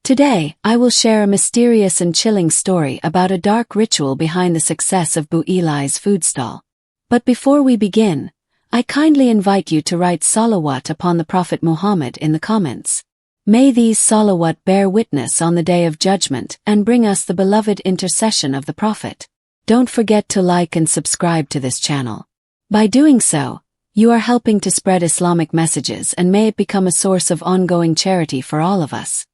Today, I will share a mysterious and chilling story about a dark ritual behind the success of Bu Leli's food stall. But before we begin, I kindly invite you to write salawat upon the Prophet Muhammad in the comments. May these salawat bear witness on the Day of Judgment and bring us the beloved intercession of the Prophet. Don't forget to like and subscribe to this channel. By doing so, you are helping to spread Islamic messages and may it become a source of ongoing charity for all of us.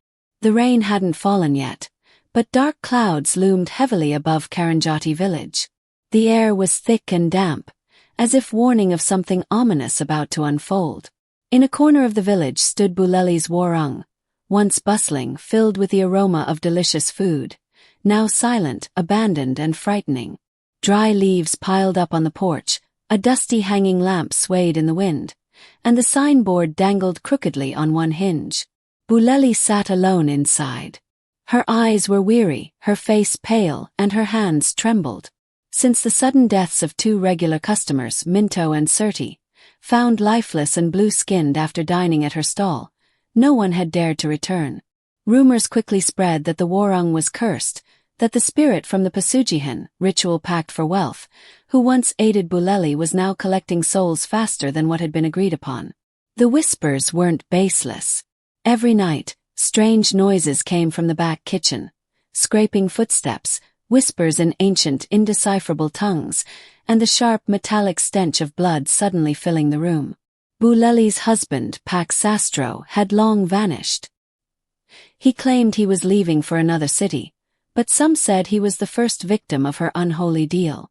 The rain hadn't fallen yet, but dark clouds loomed heavily above Karangjati village. The air was thick and damp, as if warning of something ominous about to unfold. In a corner of the village stood Bu Leli's warung, once bustling, filled with the aroma of delicious food, now silent, abandoned and frightening. Dry leaves piled up on the porch, a dusty hanging lamp swayed in the wind, and the signboard dangled crookedly on one hinge. Bu Leli sat alone inside. Her eyes were weary, her face pale, and her hands trembled. Since the sudden deaths of two regular customers, Minto and Surti, found lifeless and blue-skinned after dining at her stall, no one had dared to return. Rumors quickly spread that the warung was cursed, that the spirit from the Pasugihan, ritual pact for wealth, who once aided Bu Leli was now collecting souls faster than what had been agreed upon. The whispers weren't baseless. Every night, strange noises came from the back kitchen, scraping footsteps, whispers in ancient, indecipherable tongues, and the sharp metallic stench of blood suddenly filling the room. Bu Leli's husband, Pak Sastro, had long vanished. He claimed he was leaving for another city, but some said he was the first victim of her unholy deal.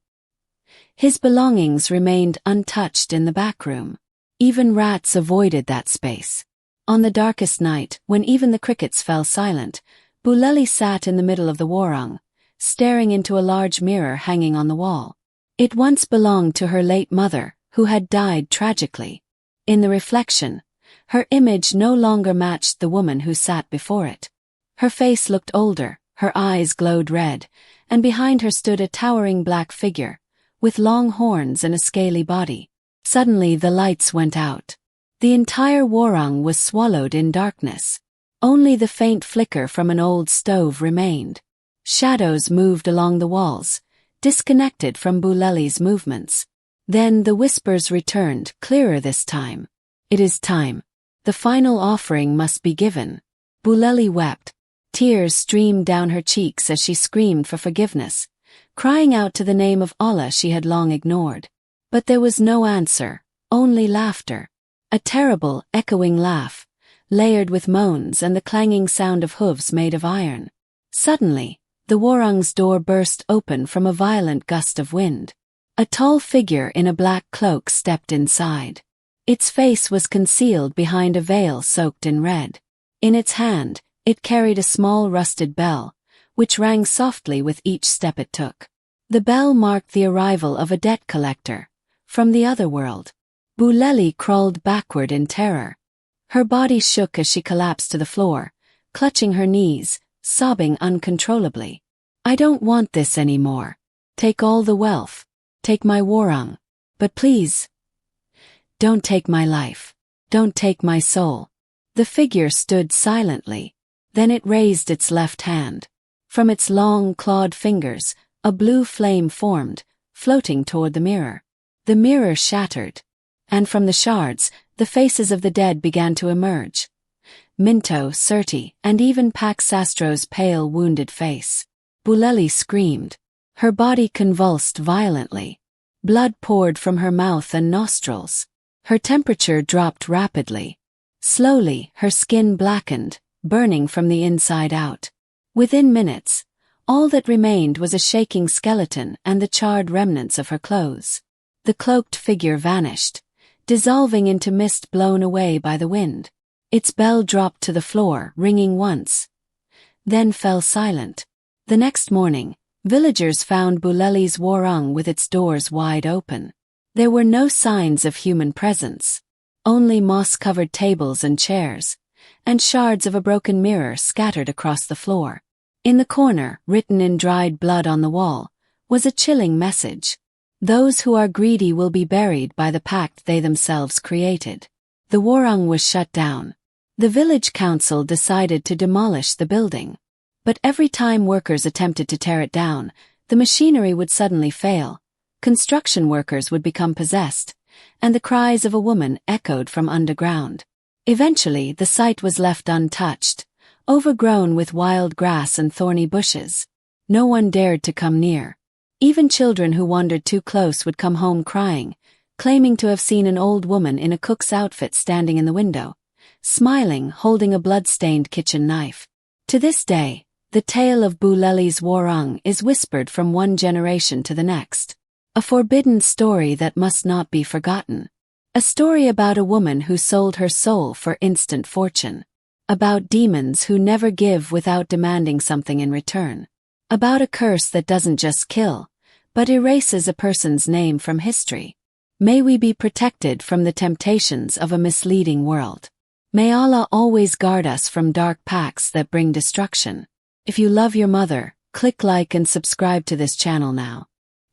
His belongings remained untouched in the back room. Even rats avoided that space. On the darkest night, when even the crickets fell silent, Bu Leli sat in the middle of the warung, staring into a large mirror hanging on the wall. It once belonged to her late mother, who had died tragically. In the reflection, her image no longer matched the woman who sat before it. Her face looked older, her eyes glowed red, and behind her stood a towering black figure, with long horns and a scaly body. Suddenly the lights went out. The entire warung was swallowed in darkness. Only the faint flicker from an old stove remained. Shadows moved along the walls, disconnected from Bu Leli's movements. Then the whispers returned, clearer this time. It is time. The final offering must be given. Bu Leli wept. Tears streamed down her cheeks as she screamed for forgiveness, crying out to the name of Allah she had long ignored. But there was no answer, only laughter. A terrible, echoing laugh, layered with moans and the clanging sound of hooves made of iron. Suddenly, the warung's door burst open from a violent gust of wind. A tall figure in a black cloak stepped inside. Its face was concealed behind a veil soaked in red. In its hand, it carried a small rusted bell, which rang softly with each step it took. The bell marked the arrival of a debt collector, from the other world. Bu Leli crawled backward in terror. Her body shook as she collapsed to the floor, clutching her knees, sobbing uncontrollably. I don't want this anymore. Take all the wealth. Take my warung. But please, don't take my life. Don't take my soul. The figure stood silently. Then it raised its left hand. From its long, clawed fingers, a blue flame formed, floating toward the mirror. The mirror shattered, and from the shards, the faces of the dead began to emerge. Minto, Surti, and even Pak Sastro's pale, wounded face. Bu Leli screamed. Her body convulsed violently. Blood poured from her mouth and nostrils. Her temperature dropped rapidly. Slowly, her skin blackened, burning from the inside out. Within minutes, all that remained was a shaking skeleton and the charred remnants of her clothes. The cloaked figure vanished, dissolving into mist blown away by the wind. Its bell dropped to the floor, ringing once, then fell silent. The next morning, villagers found Bu Leli's warung with its doors wide open. There were no signs of human presence, only moss-covered tables and chairs, and shards of a broken mirror scattered across the floor. In the corner, written in dried blood on the wall, was a chilling message. Those who are greedy will be buried by the pact they themselves created. The warung was shut down. The village council decided to demolish the building. But every time workers attempted to tear it down, the machinery would suddenly fail, construction workers would become possessed, and the cries of a woman echoed from underground. Eventually, the site was left untouched, overgrown with wild grass and thorny bushes. No one dared to come near. Even children who wandered too close would come home crying, claiming to have seen an old woman in a cook's outfit standing in the window, smiling, holding a blood-stained kitchen knife. To this day, the tale of Bu Leli's warung is whispered from one generation to the next. A forbidden story that must not be forgotten. A story about a woman who sold her soul for instant fortune. About demons who never give without demanding something in return. About a curse that doesn't just kill, but erases a person's name from history. May we be protected from the temptations of a misleading world. May Allah always guard us from dark pacts that bring destruction. If you love your mother, click like and subscribe to this channel now.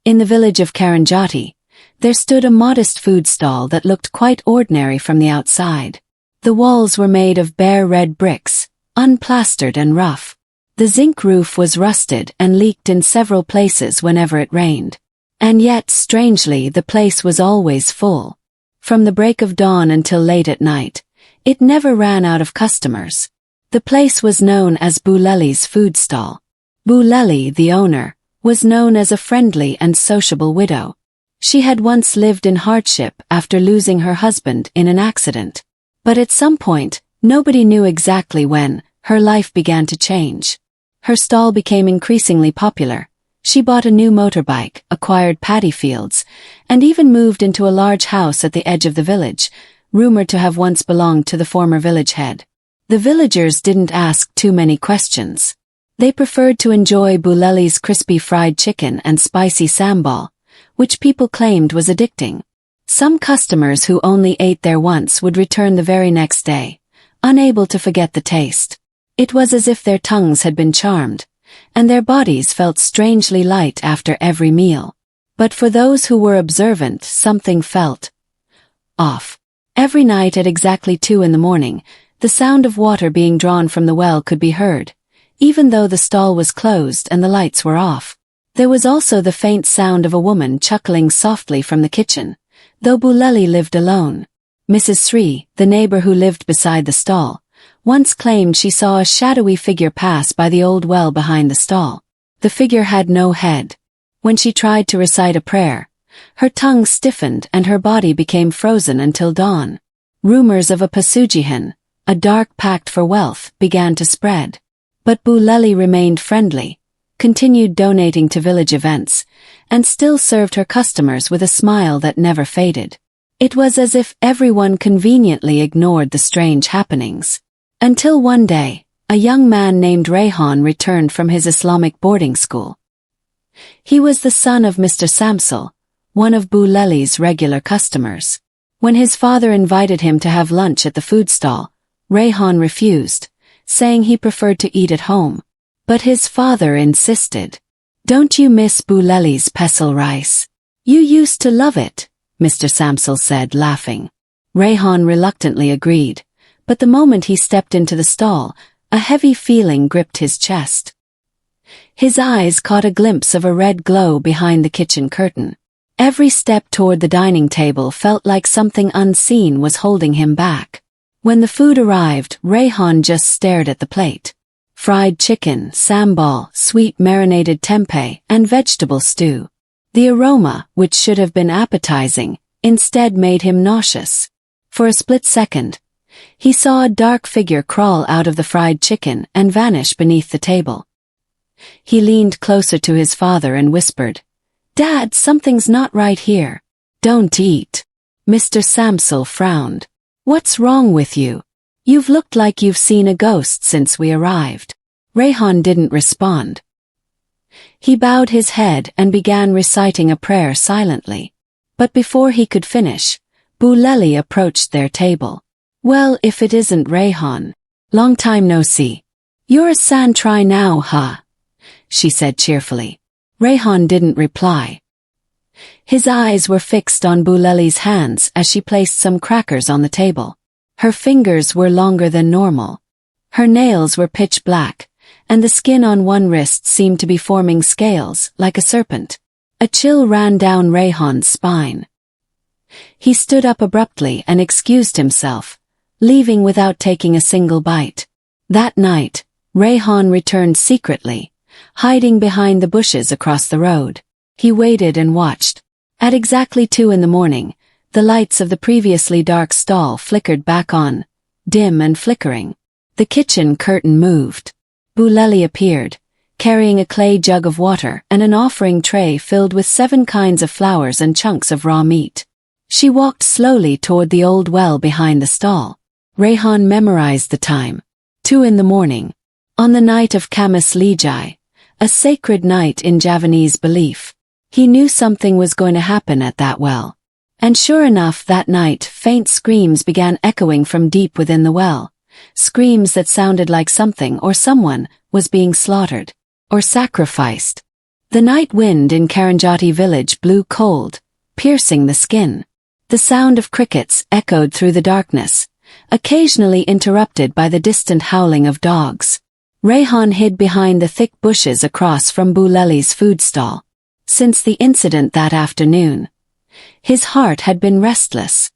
In the village of Karangjati, there stood a modest food stall that looked quite ordinary from the outside. The walls were made of bare red bricks, unplastered and rough. The zinc roof was rusted and leaked in several places whenever it rained. And yet, strangely, the place was always full. From the break of dawn until late at night, it never ran out of customers. The place was known as Bu Leli's food stall. Bu Leli, the owner, was known as a friendly and sociable widow. She had once lived in hardship after losing her husband in an accident. But at some point, nobody knew exactly when, her life began to change. Her stall became increasingly popular. She bought a new motorbike, acquired paddy fields, and even moved into a large house at the edge of the village, rumored to have once belonged to the former village head. The villagers didn't ask too many questions. They preferred to enjoy Bu Leli's crispy fried chicken and spicy sambal, which people claimed was addicting. Some customers who only ate there once would return the very next day, unable to forget the taste. It was as if their tongues had been charmed, and their bodies felt strangely light after every meal. But for those who were observant, something felt off. Every night at exactly 2 a.m, the sound of water being drawn from the well could be heard, even though the stall was closed and the lights were off. There was also the faint sound of a woman chuckling softly from the kitchen, though Bu Leli lived alone. Mrs. Sri, the neighbor who lived beside the stall, once claimed she saw a shadowy figure pass by the old well behind the stall. The figure had no head. When she tried to recite a prayer, her tongue stiffened and her body became frozen until dawn. Rumors of a pasugihan, a dark pact for wealth, began to spread. But Bu Leli remained friendly, continued donating to village events, and still served her customers with a smile that never faded. It was as if everyone conveniently ignored the strange happenings. Until one day, a young man named Rayhan returned from his Islamic boarding school. He was the son of Mr. Samsul, one of Bu Leli's regular customers. When his father invited him to have lunch at the food stall, Rayhan refused, saying he preferred to eat at home. But his father insisted. "Don't you miss Bu Leli's pestle rice? You used to love it," Mr. Samsul said, laughing. Rayhan reluctantly agreed, but the moment he stepped into the stall, a heavy feeling gripped his chest. His eyes caught a glimpse of a red glow behind the kitchen curtain. Every step toward the dining table felt like something unseen was holding him back. When the food arrived, Rayhan just stared at the plate. Fried chicken, sambal, sweet marinated tempeh, and vegetable stew. The aroma, which should have been appetizing, instead made him nauseous. For a split second, he saw a dark figure crawl out of the fried chicken and vanish beneath the table. He leaned closer to his father and whispered, "Dad, something's not right here. Don't eat." Mr. Samsul frowned. "What's wrong with you? You've looked like you've seen a ghost since we arrived." Rayhan didn't respond. He bowed his head and began reciting a prayer silently. But before he could finish, Bu Leli approached their table. "Well, if it isn't Rayhan. Long time no see. You're a san try now, huh?" she said cheerfully. Rayhan didn't reply. His eyes were fixed on Bu Leli's hands as she placed some crackers on the table. Her fingers were longer than normal. Her nails were pitch black, and the skin on one wrist seemed to be forming scales, like a serpent. A chill ran down Rayhan's spine. He stood up abruptly and excused himself, leaving without taking a single bite. That night, Rayhan returned secretly, hiding behind the bushes across the road. He waited and watched. At exactly 2 a.m, the lights of the previously dark stall flickered back on, dim and flickering. The kitchen curtain moved. Bu Leli appeared, carrying a clay jug of water and an offering tray filled with 7 kinds of flowers and chunks of raw meat. She walked slowly toward the old well behind the stall. Rayhan memorized the time. 2 a.m, on the night of Kamis Lijai, a sacred night in Javanese belief. He knew something was going to happen at that well. And sure enough, that night, faint screams began echoing from deep within the well. Screams that sounded like something or someone was being slaughtered or sacrificed. The night wind in Karangjati village blew cold, piercing the skin. The sound of crickets echoed through the darkness, occasionally interrupted by the distant howling of dogs. Rayhan hid behind the thick bushes across from Bu Leli's food stall. Since the incident that afternoon, his heart had been restless.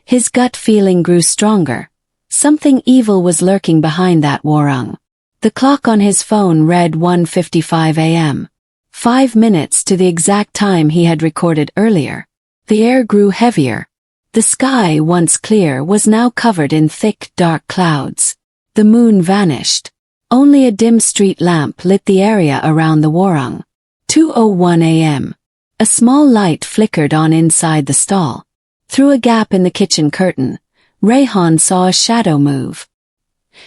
His gut feeling grew stronger. Something evil was lurking behind that warung. The clock on his phone read 1:55 a.m. 5 minutes to the exact time he had recorded earlier. The air grew heavier. The sky, once clear, was now covered in thick, dark clouds. The moon vanished. Only a dim street lamp lit the area around the warung. 2:01 a.m. A small light flickered on inside the stall. Through a gap in the kitchen curtain, Rayhan saw a shadow move.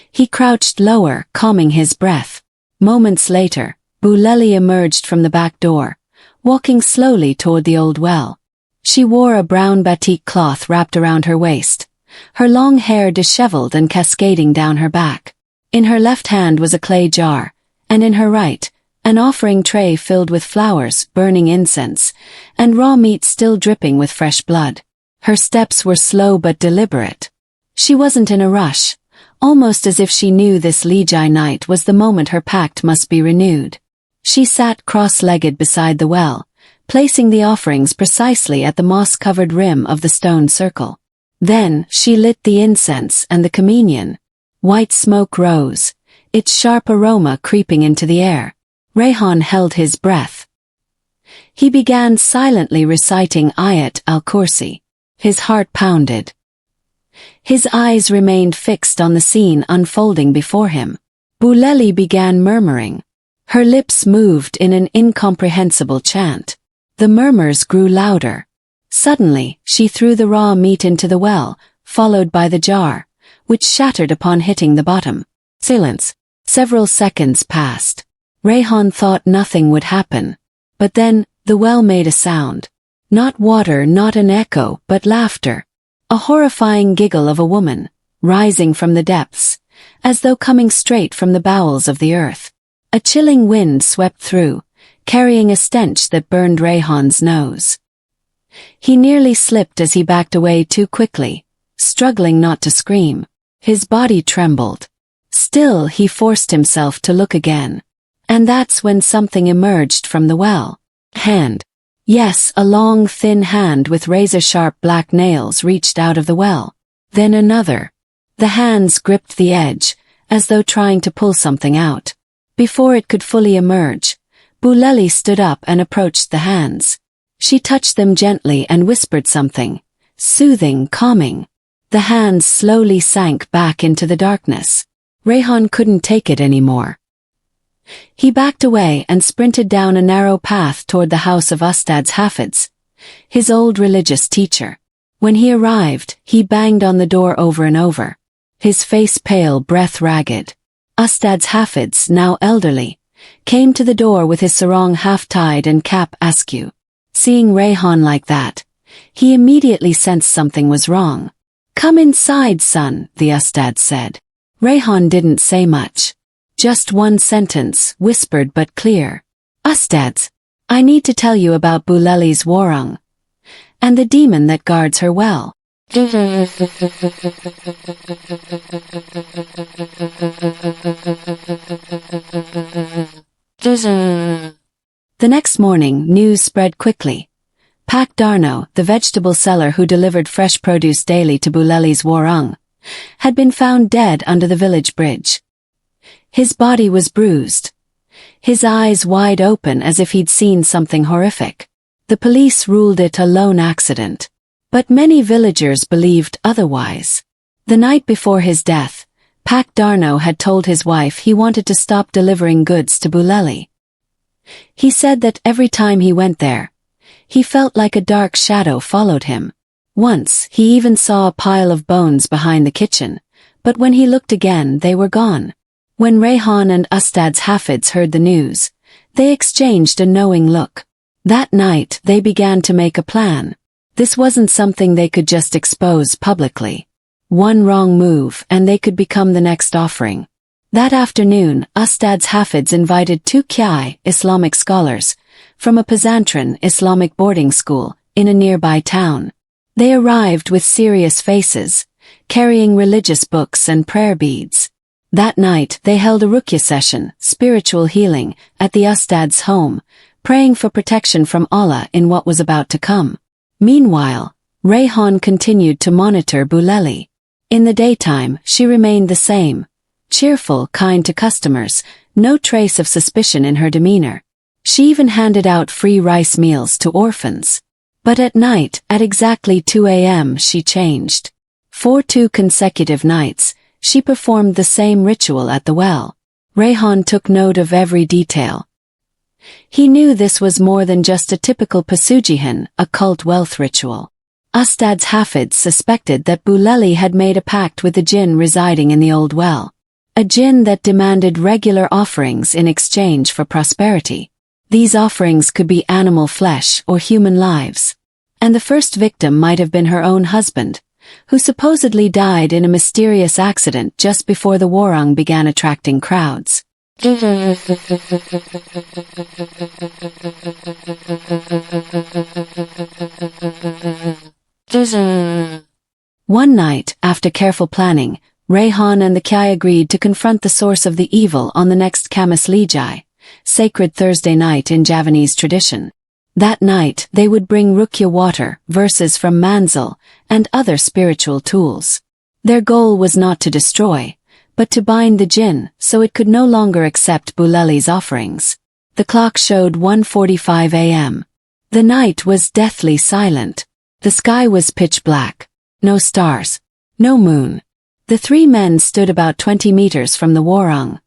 He crouched lower, calming his breath. Moments later, Bu Leli emerged from the back door, walking slowly toward the old well. She wore a brown batik cloth wrapped around her waist, her long hair disheveled and cascading down her back. In her left hand was a clay jar, and in her right, an offering tray filled with flowers, burning incense, and raw meat still dripping with fresh blood. Her steps were slow but deliberate. She wasn't in a rush, almost as if she knew this Lijai night was the moment her pact must be renewed. She sat cross-legged beside the well, placing the offerings precisely at the moss-covered rim of the stone circle. Then she lit the incense and the communion. White smoke rose, its sharp aroma creeping into the air. Rayhan held his breath. He began silently reciting Ayat al-Kursi. His heart pounded. His eyes remained fixed on the scene unfolding before him. Bu Leli began murmuring. Her lips moved in an incomprehensible chant. The murmurs grew louder. Suddenly, she threw the raw meat into the well, followed by the jar, which shattered upon hitting the bottom. Silence. Several seconds passed. Rayhan thought nothing would happen. But then, the well made a sound. Not water, not an echo, but laughter. A horrifying giggle of a woman, rising from the depths, as though coming straight from the bowels of the earth. A chilling wind swept through, carrying a stench that burned Rayhan's nose. He nearly slipped as he backed away too quickly, struggling not to scream. His body trembled. Still, he forced himself to look again. And that's when something emerged from the well. Hand. Yes, a long, thin hand with razor-sharp black nails reached out of the well. Then another. The hands gripped the edge, as though trying to pull something out. Before it could fully emerge, Bu Leli stood up and approached the hands. She touched them gently and whispered something, soothing, calming. The hands slowly sank back into the darkness. Rayhan couldn't take it anymore. He backed away and sprinted down a narrow path toward the house of Ustad's Hafids, his old religious teacher. When he arrived, he banged on the door over and over, his face pale, breath ragged. Ustad's Hafids, now elderly, came to the door with his sarong half-tied and cap askew. Seeing Rayhan like that, he immediately sensed something was wrong. "Come inside, son," the Ustad said. Rayhan didn't say much. Just one sentence, whispered but clear. "Ustads, I need to tell you about Bu Leli's warung, and the demon that guards her well." The next morning, news spread quickly. Pak Darno, the vegetable seller who delivered fresh produce daily to Bu Leli's warung, had been found dead under the village bridge. His body was bruised, his eyes wide open as if he'd seen something horrific. The police ruled it a lone accident, but many villagers believed otherwise. The night before his death, Pak Darno had told his wife he wanted to stop delivering goods to Bu Leli. He said that every time he went there, he felt like a dark shadow followed him. Once, he even saw a pile of bones behind the kitchen, but when he looked again they were gone. When Rayhan and Ustad's Hafids heard the news, they exchanged a knowing look. That night they began to make a plan. This wasn't something they could just expose publicly. One wrong move and they could become the next offering. That afternoon, Ustad's Hafids invited two Qai, Islamic scholars, from a Pazantran Islamic boarding school, in a nearby town. They arrived with serious faces, carrying religious books and prayer beads. That night they held a ruqya session, spiritual healing, at the Ustad's home, praying for protection from Allah in what was about to come. Meanwhile, Rayhan continued to monitor Bu Leli. In the daytime, she remained the same, cheerful, kind to customers, no trace of suspicion in her demeanor. She even handed out free rice meals to orphans. But at night, at exactly 2 a.m. she changed. For 2 consecutive nights, she performed the same ritual at the well. Rayhan took note of every detail. He knew this was more than just a typical Pasujihan, occult wealth ritual. Ustad's Hafids suspected that Bu Leli had made a pact with the jinn residing in the old well. A jinn that demanded regular offerings in exchange for prosperity. These offerings could be animal flesh or human lives. And the first victim might have been her own husband, who supposedly died in a mysterious accident just before the warung began attracting crowds. One night, after careful planning, Rayhan and the Qai agreed to confront the source of the evil on the next Kamis Lijai, sacred Thursday night in Javanese tradition. That night, they would bring ruqya water, verses from Manzil, and other spiritual tools. Their goal was not to destroy, but to bind the jinn so it could no longer accept Bu Leli's offerings. The clock showed 1:45 a.m. The night was deathly silent. The sky was pitch black. No stars. No moon. The 3 men stood about 20 meters from the warung,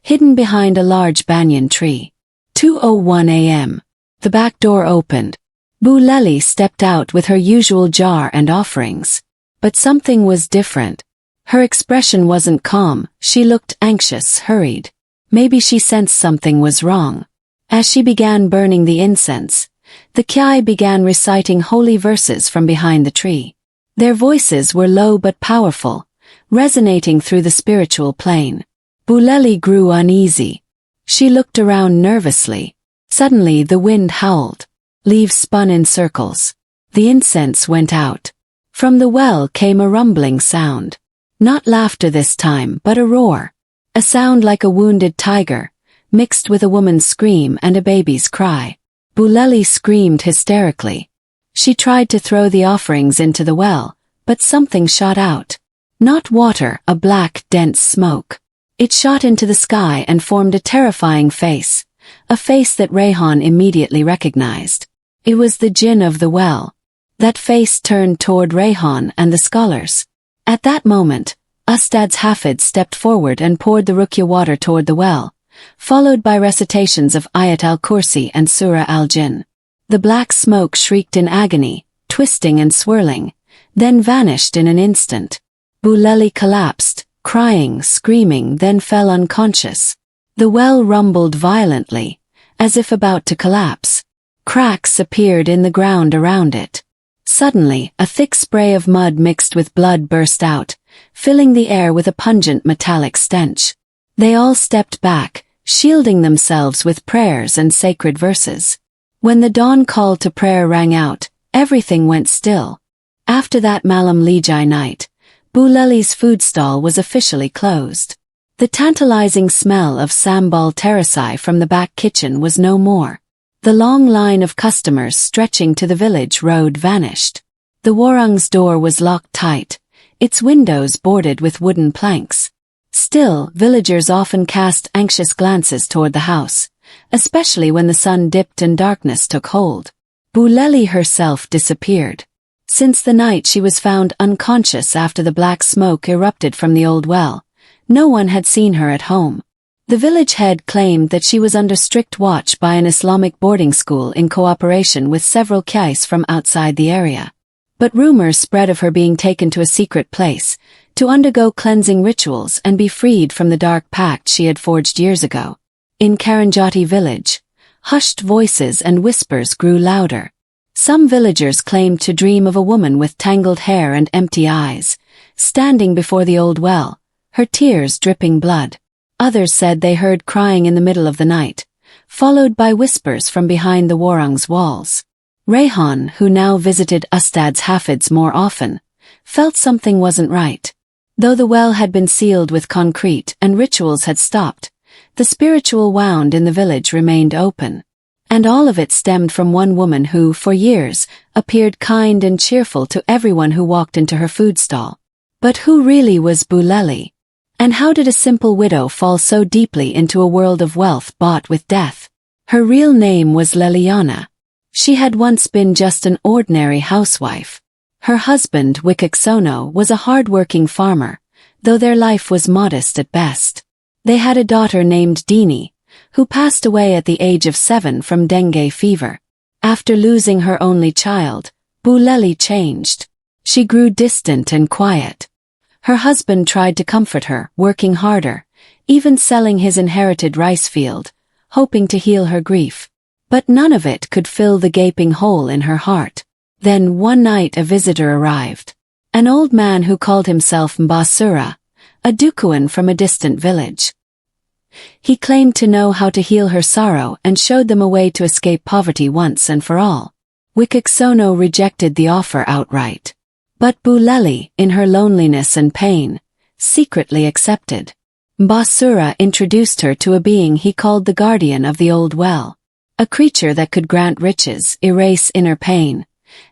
hidden behind a large banyan tree. 2:01 a.m. The back door opened. Bu Leli stepped out with her usual jar and offerings. But something was different. Her expression wasn't calm, she looked anxious, hurried. Maybe she sensed something was wrong. As she began burning the incense, the Qai began reciting holy verses from behind the tree. Their voices were low but powerful, resonating through the spiritual plane. Bu Leli grew uneasy. She looked around nervously. Suddenly the wind howled. Leaves spun in circles. The incense went out. From the well came a rumbling sound. Not laughter this time, but a roar. A sound like a wounded tiger, mixed with a woman's scream and a baby's cry. Bu Leli screamed hysterically. She tried to throw the offerings into the well, but something shot out. Not water, a black, dense smoke. It shot into the sky and formed a terrifying face, a face that Rayhan immediately recognized. It was the jinn of the well. That face turned toward Rayhan and the scholars. At that moment, Ustad's Hafid stepped forward and poured the ruqya water toward the well, followed by recitations of Ayat al-Kursi and Surah al-Jinn. The black smoke shrieked in agony, twisting and swirling, then vanished in an instant. Bu Leli collapsed, crying, screaming, then fell unconscious. The well rumbled violently, as if about to collapse. Cracks appeared in the ground around it. Suddenly, a thick spray of mud mixed with blood burst out, filling the air with a pungent metallic stench. They all stepped back, shielding themselves with prayers and sacred verses. When the dawn call to prayer rang out, everything went still. After that Malam Lijai night, Bu Leli's food stall was officially closed. The tantalizing smell of sambal terasai from the back kitchen was no more. The long line of customers stretching to the village road vanished. The warung's door was locked tight, its windows boarded with wooden planks. Still, villagers often cast anxious glances toward the house, especially when the sun dipped and darkness took hold. Bu Leli herself disappeared. Since the night she was found unconscious after the black smoke erupted from the old well, no one had seen her at home. The village head claimed that she was under strict watch by an Islamic boarding school in cooperation with several kais from outside the area. But rumors spread of her being taken to a secret place, to undergo cleansing rituals and be freed from the dark pact she had forged years ago. In Karangjati village, hushed voices and whispers grew louder. Some villagers claimed to dream of a woman with tangled hair and empty eyes, standing before the old well, her tears dripping blood. Others said they heard crying in the middle of the night, followed by whispers from behind the warung's walls. Rayhan, who now visited Ustad's Hafids more often, felt something wasn't right. Though the well had been sealed with concrete and rituals had stopped, the spiritual wound in the village remained open. And all of it stemmed from one woman who, for years, appeared kind and cheerful to everyone who walked into her food stall. But who really was Bu Leli? And how did a simple widow fall so deeply into a world of wealth bought with death? Her real name was Leliana. She had once been just an ordinary housewife. Her husband, Wikiksono, was a hard-working farmer, though their life was modest at best. They had a daughter named Dini, who passed away at the age of 7 from dengue fever. After losing her only child, Bu Leli changed. She grew distant and quiet. Her husband tried to comfort her, working harder, even selling his inherited rice field, hoping to heal her grief. But none of it could fill the gaping hole in her heart. Then one night a visitor arrived. An old man who called himself Mbasura, a Dukuan from a distant village. He claimed to know how to heal her sorrow and showed them a way to escape poverty once and for all. Wikiksono rejected the offer outright. But Bu Leli, in her loneliness and pain, secretly accepted. Mbasura introduced her to a being he called the guardian of the old well. A creature that could grant riches, erase inner pain,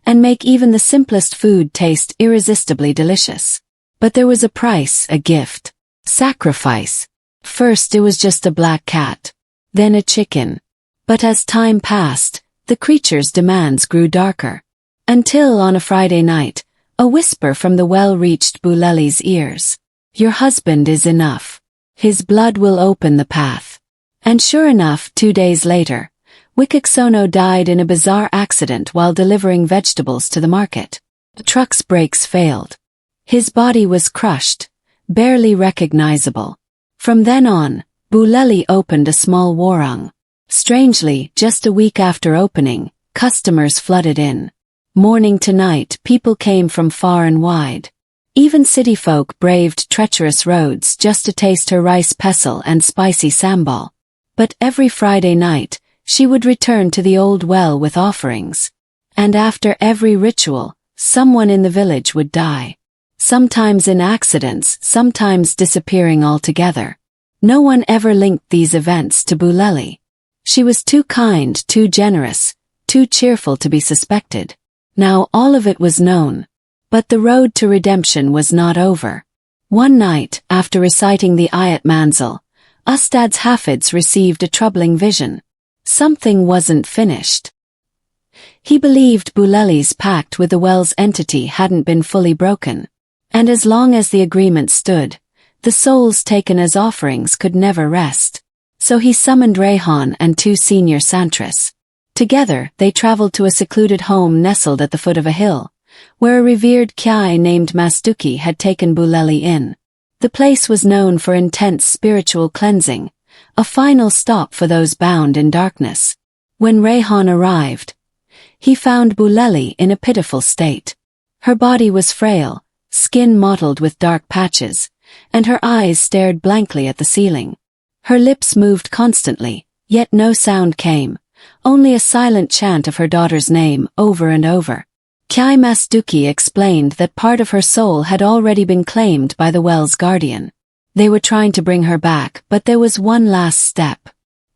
and make even the simplest food taste irresistibly delicious. But there was a price, a gift. Sacrifice. First it was just a black cat. Then a chicken. But as time passed, the creature's demands grew darker. Until on a Friday night, a whisper from the well reached Bu Leli's ears. Your husband is enough. His blood will open the path. And sure enough, 2 days later, Wikiksono died in a bizarre accident while delivering vegetables to the market. The truck's brakes failed. His body was crushed, barely recognizable. From then on, Bu Leli opened a small warung. Strangely, just a week after opening, customers flooded in. Morning to night, people came from far and wide. Even city folk braved treacherous roads just to taste her rice pestle and spicy sambal. But every Friday night, she would return to the old well with offerings. And after every ritual, someone in the village would die. Sometimes in accidents, sometimes disappearing altogether. No one ever linked these events to Bu Leli. She was too kind, too generous, too cheerful to be suspected. Now all of it was known. But the road to redemption was not over. One night, after reciting the Ayat Manzil, Ustad's Hafids received a troubling vision. Something wasn't finished. He believed Bu Leli's pact with the well's entity hadn't been fully broken. And as long as the agreement stood, the souls taken as offerings could never rest. So he summoned Rayhan and 2 senior santras. Together, they traveled to a secluded home nestled at the foot of a hill, where a revered Kyai named Mastuki had taken Bu Leli in. The place was known for intense spiritual cleansing, a final stop for those bound in darkness. When Rayhan arrived, he found Bu Leli in a pitiful state. Her body was frail, skin mottled with dark patches, and her eyes stared blankly at the ceiling. Her lips moved constantly, yet no sound came, only a silent chant of her daughter's name over and over. Kyai Masduki explained that part of her soul had already been claimed by the well's guardian. They were trying to bring her back, but there was one last step.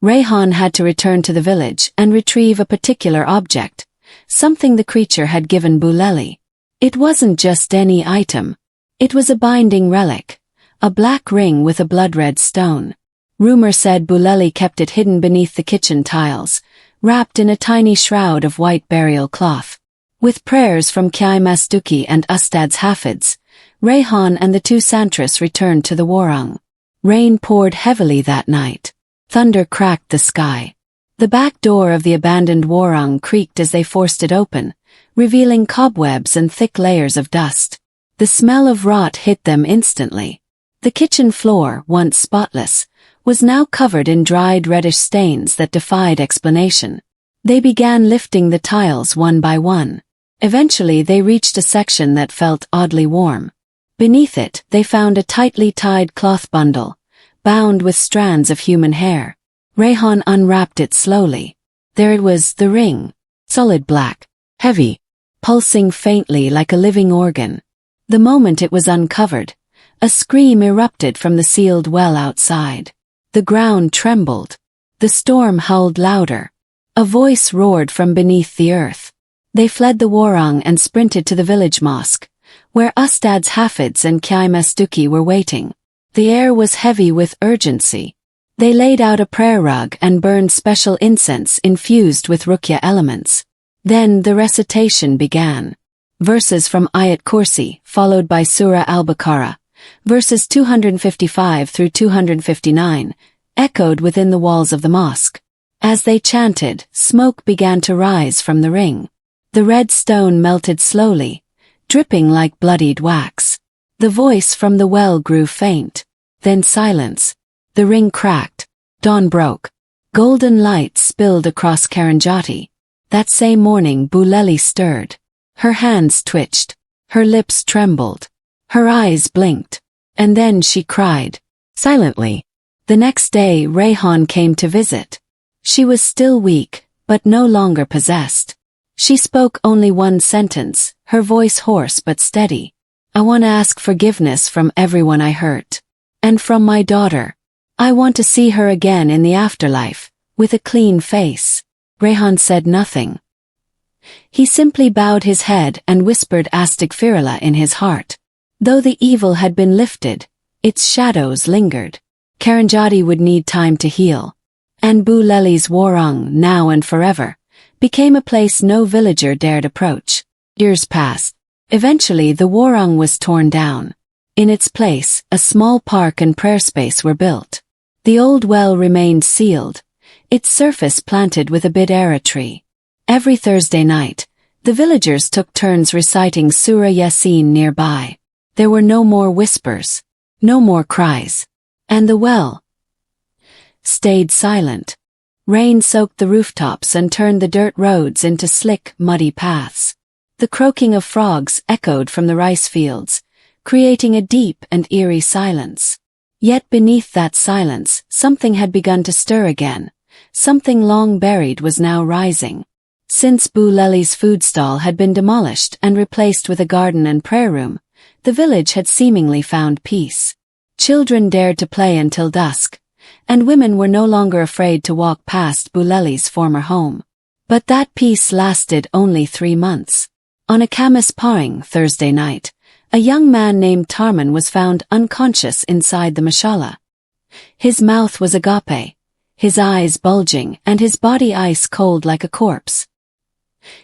Rayhan had to return to the village and retrieve a particular object, something the creature had given Bu Leli. It wasn't just any item. It was a binding relic, a black ring with a blood-red stone. Rumor said Bu Leli kept it hidden beneath the kitchen tiles, wrapped in a tiny shroud of white burial cloth. With prayers from Kyai Masduki and Ustad's Hafids, Rayhan and the two Santras returned to the warung. Rain poured heavily that night. Thunder cracked the sky. The back door of the abandoned warung creaked as they forced it open, revealing cobwebs and thick layers of dust. The smell of rot hit them instantly. The kitchen floor, once spotless, was now covered in dried reddish stains that defied explanation. They began lifting the tiles one by one. Eventually they reached a section that felt oddly warm. Beneath it, they found a tightly tied cloth bundle, bound with strands of human hair. Rayhan unwrapped it slowly. There it was, the ring. Solid black. Heavy. Pulsing faintly like a living organ. The moment it was uncovered, a scream erupted from the sealed well outside. The ground trembled. The storm howled louder. A voice roared from beneath the earth. They fled the warung and sprinted to the village mosque, where Ustad's Hafids and Kyai Masduki were waiting. The air was heavy with urgency. They laid out a prayer rug and burned special incense infused with Ruqya elements. Then the recitation began. Verses from Ayat Kursi, followed by Surah Al-Baqarah, verses 255 through 259, echoed within the walls of the mosque. As they chanted, smoke began to rise from the ring. The red stone melted slowly, dripping like bloodied wax. The voice from the well grew faint. Then silence. The ring cracked. Dawn broke. Golden light spilled across Karangjati. That same morning Bu Leli stirred. Her hands twitched. Her lips trembled. Her eyes blinked. And then she cried. Silently. The next day Rayhan came to visit. She was still weak, but no longer possessed. She spoke only one sentence, her voice hoarse but steady. I want to ask forgiveness from everyone I hurt. And from my daughter. I want to see her again in the afterlife, with a clean face. Rayhan said nothing. He simply bowed his head and whispered Astaghfirullah in his heart. Though the evil had been lifted, its shadows lingered. Karangjati would need time to heal. And Bu Leli's warung, now and forever, became a place no villager dared approach. Years passed. Eventually the warung was torn down. In its place, a small park and prayer space were built. The old well remained sealed, its surface planted with a bidera tree. Every Thursday night, the villagers took turns reciting Surah Yasin nearby. There were no more whispers, no more cries. And the well stayed silent. Rain soaked the rooftops and turned the dirt roads into slick, muddy paths. The croaking of frogs echoed from the rice fields, creating a deep and eerie silence. Yet beneath that silence, something had begun to stir again. Something long buried was now rising. Since Bu Leli's food stall had been demolished and replaced with a garden and prayer room, the village had seemingly found peace. Children dared to play until dusk, and women were no longer afraid to walk past Bu Leli's former home. But that peace lasted only 3 months. On a Kamis Pawing Thursday night, a young man named Tarman was found unconscious inside the mashallah. His mouth was agape, his eyes bulging and his body ice cold like a corpse.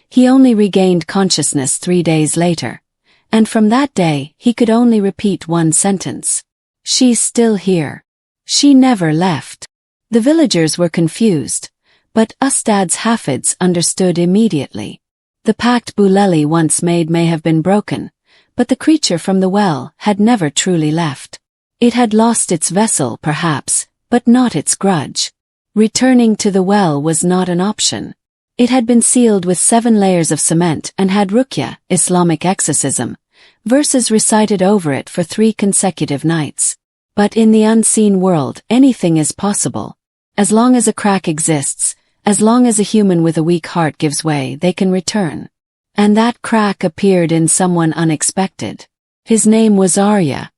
He only regained consciousness 3 days later, and from that day he could only repeat one sentence. She's still here. She never left. The villagers were confused, but Ustad's Hafids understood immediately. The pact Bu Leli once made may have been broken, but the creature from the well had never truly left. It had lost its vessel perhaps, but not its grudge. Returning to the well was not an option. It had been sealed with 7 layers of cement and had Ruqya, Islamic exorcism, verses recited over it for 3 consecutive nights. But in the unseen world, anything is possible. As long as a crack exists, as long as a human with a weak heart gives way, they can return. And that crack appeared in someone unexpected. His name was Arya.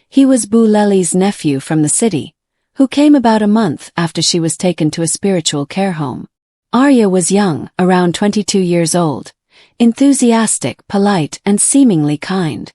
He was Bu Leli's nephew from the city, who came about a month after she was taken to a spiritual care home. Arya was young, around 22 years old, enthusiastic, polite, and seemingly kind.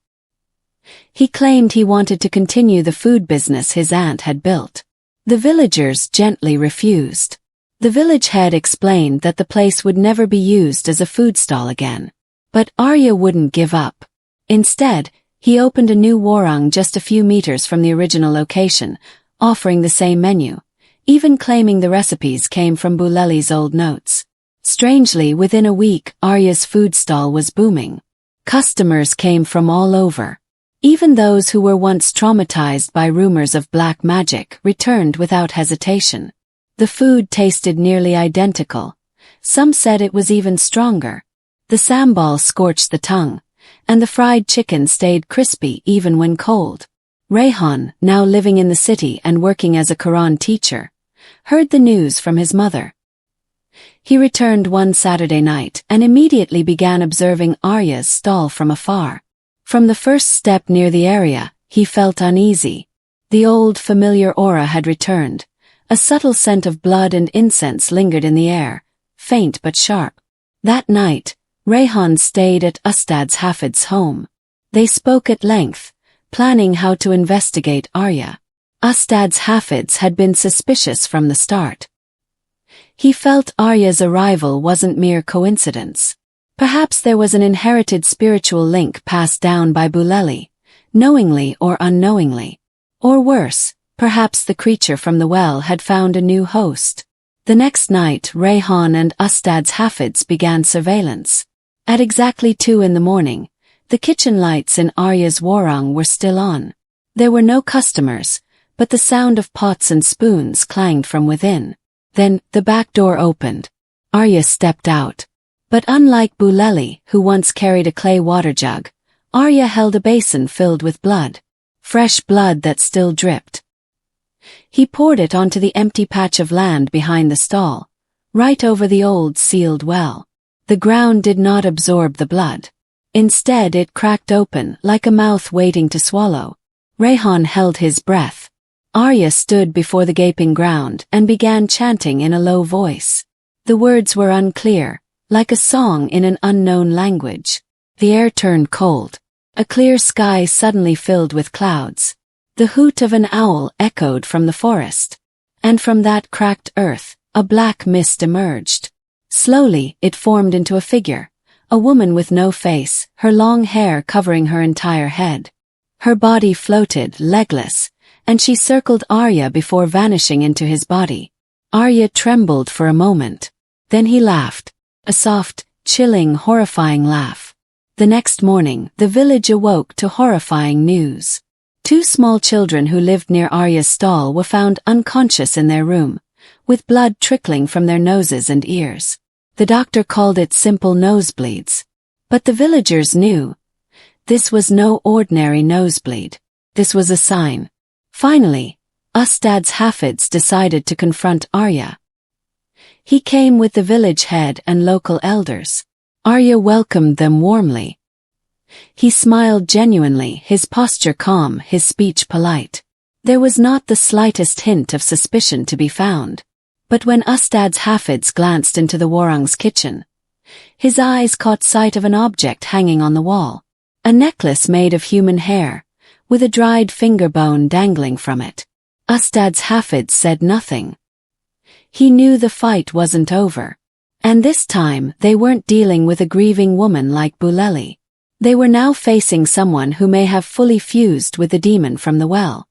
He claimed he wanted to continue the food business his aunt had built. The villagers gently refused. The village head explained that the place would never be used as a food stall again. But Arya wouldn't give up. Instead, he opened a new warung just a few meters from the original location, offering the same menu, even claiming the recipes came from Bu Leli's old notes. Strangely, within a week, Arya's food stall was booming. Customers came from all over. Even those who were once traumatized by rumors of black magic returned without hesitation. The food tasted nearly identical. Some said it was even stronger. The sambal scorched the tongue, and the fried chicken stayed crispy even when cold. Rayhan, now living in the city and working as a Quran teacher, heard the news from his mother. He returned one Saturday night and immediately began observing Arya's stall from afar. From the first step near the area, he felt uneasy. The old familiar aura had returned. A subtle scent of blood and incense lingered in the air, faint but sharp. That night, Rayhan stayed at Ustad's Hafid's home. They spoke at length, planning how to investigate Arya. Ustad's Hafids had been suspicious from the start. He felt Arya's arrival wasn't mere coincidence. Perhaps there was an inherited spiritual link passed down by Bu Leli, knowingly or unknowingly. Or worse, perhaps the creature from the well had found a new host. The next night, Rayhan and Ustad's Hafids began surveillance. At exactly 2 a.m, the kitchen lights in Arya's warung were still on. There were no customers, but the sound of pots and spoons clanged from within. Then, the back door opened. Arya stepped out. But unlike Bu Leli, who once carried a clay water jug, Arya held a basin filled with blood. Fresh blood that still dripped. He poured it onto the empty patch of land behind the stall, right over the old sealed well. The ground did not absorb the blood. Instead, it cracked open like a mouth waiting to swallow. Rayhan held his breath. Arya stood before the gaping ground and began chanting in a low voice. The words were unclear, like a song in an unknown language. The air turned cold. A clear sky suddenly filled with clouds. The hoot of an owl echoed from the forest. And from that cracked earth, a black mist emerged. Slowly, it formed into a figure, a woman with no face, her long hair covering her entire head. Her body floated, legless, and she circled Arya before vanishing into his body. Arya trembled for a moment. Then he laughed. A soft, chilling, horrifying laugh. The next morning, the village awoke to horrifying news. 2 small children who lived near Arya's stall were found unconscious in their room, with blood trickling from their noses and ears. The doctor called it simple nosebleeds. But the villagers knew. This was no ordinary nosebleed. This was a sign. Finally, Ustad's Hafids decided to confront Arya. He came with the village head and local elders. Arya welcomed them warmly. He smiled genuinely, his posture calm, his speech polite. There was not the slightest hint of suspicion to be found. But when Ustad's Hafids glanced into the warung's kitchen, his eyes caught sight of an object hanging on the wall. A necklace made of human hair, with a dried finger bone dangling from it. Ustad's Hafids said nothing. He knew the fight wasn't over. And this time, they weren't dealing with a grieving woman like Bu Leli. They were now facing someone who may have fully fused with the demon from the well.